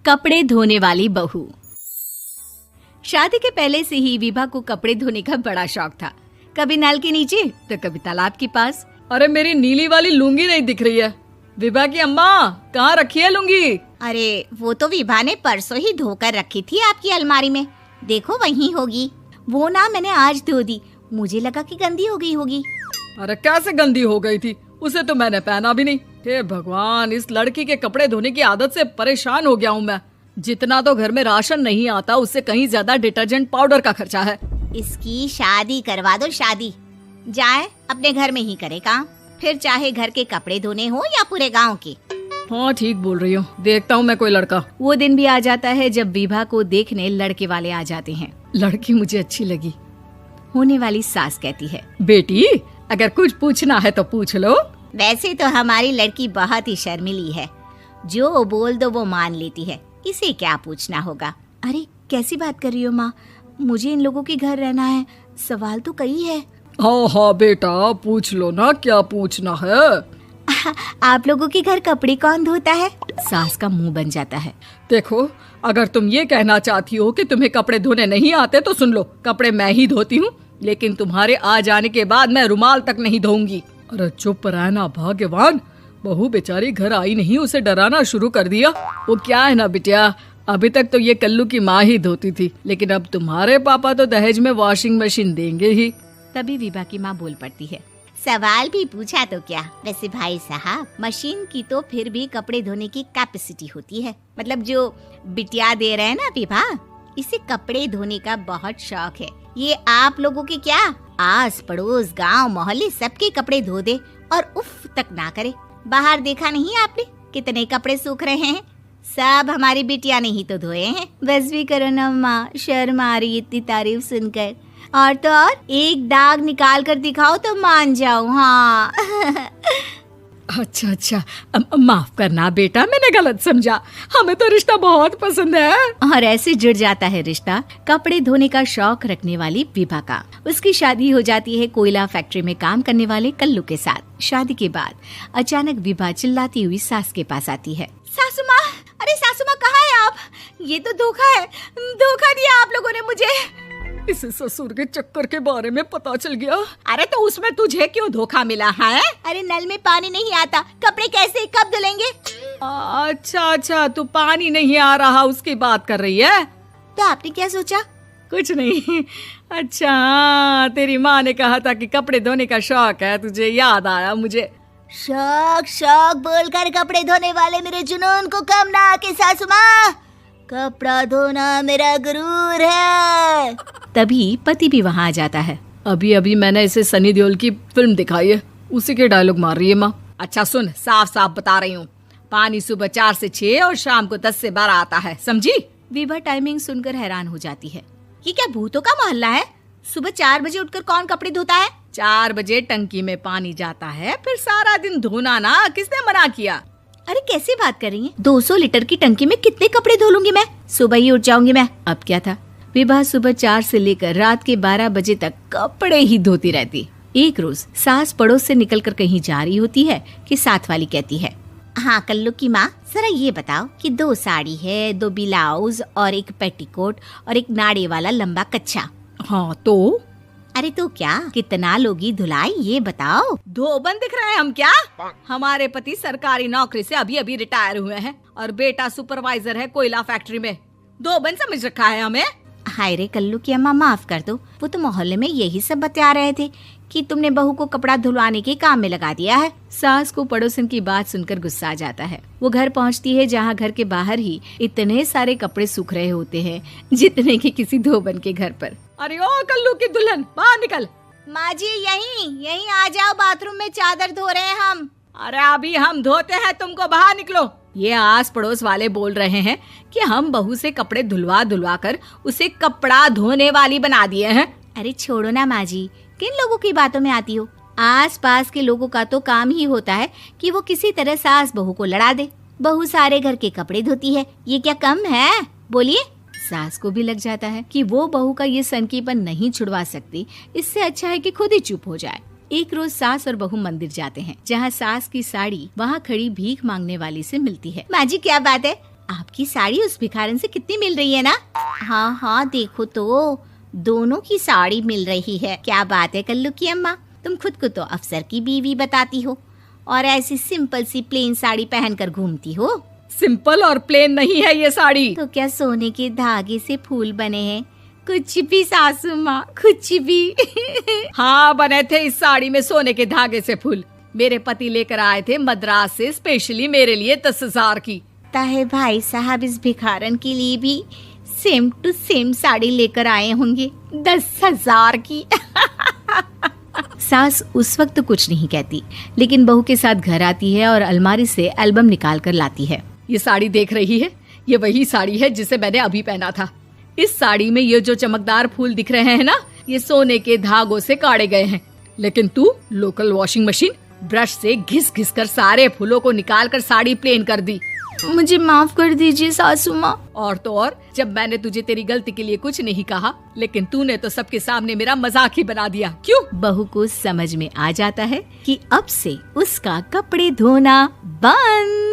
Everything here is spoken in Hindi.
कपड़े धोने वाली बहू। शादी के पहले से ही विभा को कपड़े धोने का बड़ा शौक था। कभी नल के नीचे तो कभी तालाब के पास। अरे मेरी नीली वाली लुंगी नहीं दिख रही है। विभा की अम्मा, कहाँ रखी है लुंगी? अरे वो तो विभा ने परसों ही धोकर रखी थी आपकी अलमारी में, देखो वहीं होगी। वो ना मैंने आज धो दी, मुझे लगा कि गंदी हो गई होगी। अरे कैसे गंदी हो गई थी? उसे तो मैंने पहना भी नहीं। हे भगवान, इस लड़की के कपड़े धोने की आदत से परेशान हो गया हूँ मैं। जितना तो घर में राशन नहीं आता, उससे कहीं ज्यादा डिटर्जेंट पाउडर का खर्चा है। इसकी शादी करवा दो, शादी जाए अपने घर में ही करे काम, फिर चाहे घर के कपड़े धोने हो या पूरे गांव के। हाँ ठीक बोल रही हो, देखता हूँ मैं कोई लड़का। वो दिन भी आ जाता है जब विभा को देखने लड़के वाले आ जाते हैं। लड़की मुझे अच्छी लगी। होने वाली सास कहती है, बेटी अगर कुछ पूछना है तो पूछ लो। वैसे तो हमारी लड़की बहुत ही शर्मीली है, जो बोल दो वो मान लेती है, इसे क्या पूछना होगा। अरे कैसी बात कर रही हो माँ, मुझे इन लोगों के घर रहना है, सवाल तो कई है। हाँ हाँ बेटा, पूछ लो ना, क्या पूछना है। आप लोगों के घर कपड़े कौन धोता है? सास का मुंह बन जाता है। देखो, अगर तुम ये कहना चाहती हो कि तुम्हें कपड़े धोने नहीं आते तो सुन लो, कपड़े मैं ही धोती हूँ, लेकिन तुम्हारे आ जाने के बाद मैं रुमाल तक नहीं धोऊंगी। अरे चुप रहना भाग्यवान, बहू बेचारी घर आई नहीं, उसे डराना शुरू कर दिया। वो क्या है ना बिटिया, अभी तक तो ये कल्लू की माँ ही धोती थी, लेकिन अब तुम्हारे पापा तो दहेज में वॉशिंग मशीन देंगे ही। तभी विभा की माँ बोल पड़ती है, सवाल भी पूछा तो क्या। वैसे भाई साहब, मशीन की तो फिर भी कपड़े धोने की कैपेसिटी होती है। मतलब जो बिटिया दे रहे हैं ना विभा, इसे कपड़े धोने का बहुत शौक है। ये आप लोगों के क्या, आस पड़ोस गांव मोहल्ले सबके कपड़े धो दे और उफ तक ना करे। बाहर देखा नहीं आपने कितने कपड़े सूख रहे हैं? सब हमारी बिटिया ने ही तो धोए हैं। बस भी करो ना माँ, शर्म आ रही इतनी तारीफ सुनकर। और तो और एक दाग निकाल कर दिखाओ तो मान जाओ। हाँ अच्छा, माफ करना बेटा, मैंने गलत समझा। हमें तो रिश्ता बहुत पसंद है। और ऐसे जुड़ जाता है रिश्ता कपड़े धोने का शौक रखने वाली विभा का। उसकी शादी हो जाती है कोयला फैक्ट्री में काम करने वाले कल्लू के साथ। शादी के बाद अचानक विभा चिल्लाती हुई सास के पास आती है। सासू माँ, अरे सासू माँ कहाँ है आप? ये तो धोखा है, धोखा दिया आप लोगों ने मुझे। इसे ससुर के चक्कर के बारे में पता चल गया। अरे तो उसमें तुझे क्यों धोखा मिला है? अरे नल में पानी नहीं आता, कपड़े कैसे कब धुलेंगे? अच्छा, तू पानी नहीं आ रहा उसकी बात कर रही है। तो आपने क्या सोचा? कुछ नहीं। अच्छा, तेरी माँ ने कहा था कि कपड़े धोने का शौक है, तुझे याद आया मुझे। शौक बोलकर कपड़े धोने वाले मेरे जुनून को कम ना आके सासू माँ, कपड़ा धोना मेरा गुरूर है। तभी पति भी वहाँ आ जाता है। अभी मैंने इसे सनी देओल की फिल्म दिखाई है, उसी के डायलॉग मार रही है माँ। अच्छा सुन, साफ बता रही हूँ, पानी सुबह 4 से 6 और शाम को 10 से 12 आता है, समझी? विभा टाइमिंग सुनकर हैरान हो जाती है। ये क्या भूतों का मोहल्ला है? सुबह 4 बजे उठकर कौन कपड़े धोता है? 4 बजे टंकी में पानी जाता है, फिर सारा दिन धोना ना, किसने मना किया? अरे कैसी बात कर रही हैं? 200 लीटर की टंकी में कितने कपड़े धो लूंगी मैं? सुबह ही उठ जाऊंगी मैं। अब क्या था, विभा सुबह 4 से लेकर रात के 12 बजे तक कपड़े ही धोती रहती। एक रोज सास पड़ोस से निकलकर कहीं जा रही होती है कि साथ वाली कहती है, हाँ कल्लू की माँ, जरा ये बताओ कि 2 साड़ी है, 2 ब्लाउज और एक पेटीकोट और एक नाड़े वाला लंबा कच्छा। हाँ तो? अरे तो क्या, कितना लोगी धुलाई ये बताओ। धोबन दिख रहे हैं हम क्या? हमारे पति सरकारी नौकरी से अभी रिटायर हुए हैं और बेटा सुपरवाइजर है कोयला फैक्ट्री में। धोबन समझ रखा है हमें। हाय रे कल्लू की अम्मा, माफ कर दो, वो तो मोहल्ले में यही सब बता रहे थे कि तुमने बहू को कपड़ा धुलवाने के काम में लगा दिया है। सास को पड़ोसन की बात सुनकर गुस्सा आ जाता है। वो घर पहुंचती है जहां घर के बाहर ही इतने सारे कपड़े सूख रहे होते हैं जितने कि किसी धोबन के घर पर। अरे ओ कल्लू की दुल्हन, बाहर निकल। माँ जी यहीं आ जाओ, बाथरूम में चादर धो रहे हैं हम। अरे अभी हम धोते हैं, तुमको बाहर निकलो। ये आस पड़ोस वाले बोल रहे हैं कि हम बहू से कपड़े धुलवा कर उसे कपड़ा धोने वाली बना दिए हैं। अरे छोड़ो ना माँ जी, किन लोगों की बातों में आती हो? आस पास के लोगों का तो काम ही होता है कि वो किसी तरह सास बहू को लड़ा दे। बहू सारे घर के कपड़े धोती है, ये क्या कम है? बोलिए। सास को भी लग जाता है कि वो बहू का ये सनकीपन नहीं छुड़वा सकती, इससे अच्छा है कि खुद ही चुप हो जाए। एक रोज सास और बहू मंदिर जाते हैं, जहाँ सास की साड़ी वहाँ खड़ी भीख मांगने वाली से मिलती है। माँ जी क्या बात है, आपकी साड़ी उस भिखारन से कितनी मिल रही है ना? हाँ हाँ देखो तो, दोनों की साड़ी मिल रही है। क्या बात है कल्लू की अम्मा, तुम खुद को तो अफसर की बीवी बताती हो और ऐसी सिंपल सी प्लेन साड़ी पहनकर घूमती हो। सिंपल और प्लेन नहीं है ये साड़ी। तो क्या सोने के धागे से फूल बने हैं? कुछ भी सासू माँ, कुछ भी। हाँ बने थे इस साड़ी में सोने के धागे से फूल। मेरे पति लेकर आए थे मद्रास से स्पेशली मेरे लिए 10,000 की। ताहे भाई साहब इस भिखारन के लिए भी सेम टू सेम साड़ी लेकर आए होंगे 10,000 की। सास उस वक्त तो कुछ नहीं कहती, लेकिन बहू के साथ घर आती है और अलमारी से एल्बम निकाल कर लाती है। ये साड़ी देख रही है, ये वही साड़ी है जिसे मैंने अभी पहना था। इस साड़ी में ये जो चमकदार फूल दिख रहे हैं ना, ये सोने के धागों से काढ़े गए हैं। लेकिन तू लोकल वॉशिंग मशीन ब्रश से घिस घिस कर सारे फूलों को निकाल कर साड़ी प्लेन कर दी। मुझे माफ कर दीजिए सासू माँ। और तो और, जब मैंने तुझे तेरी गलती के लिए कुछ नहीं कहा, लेकिन तूने तो सबके सामने मेरा मजाक ही बना दिया। क्यों? बहू को समझ में आ जाता है कि अब से उसका कपड़े धोना बंद।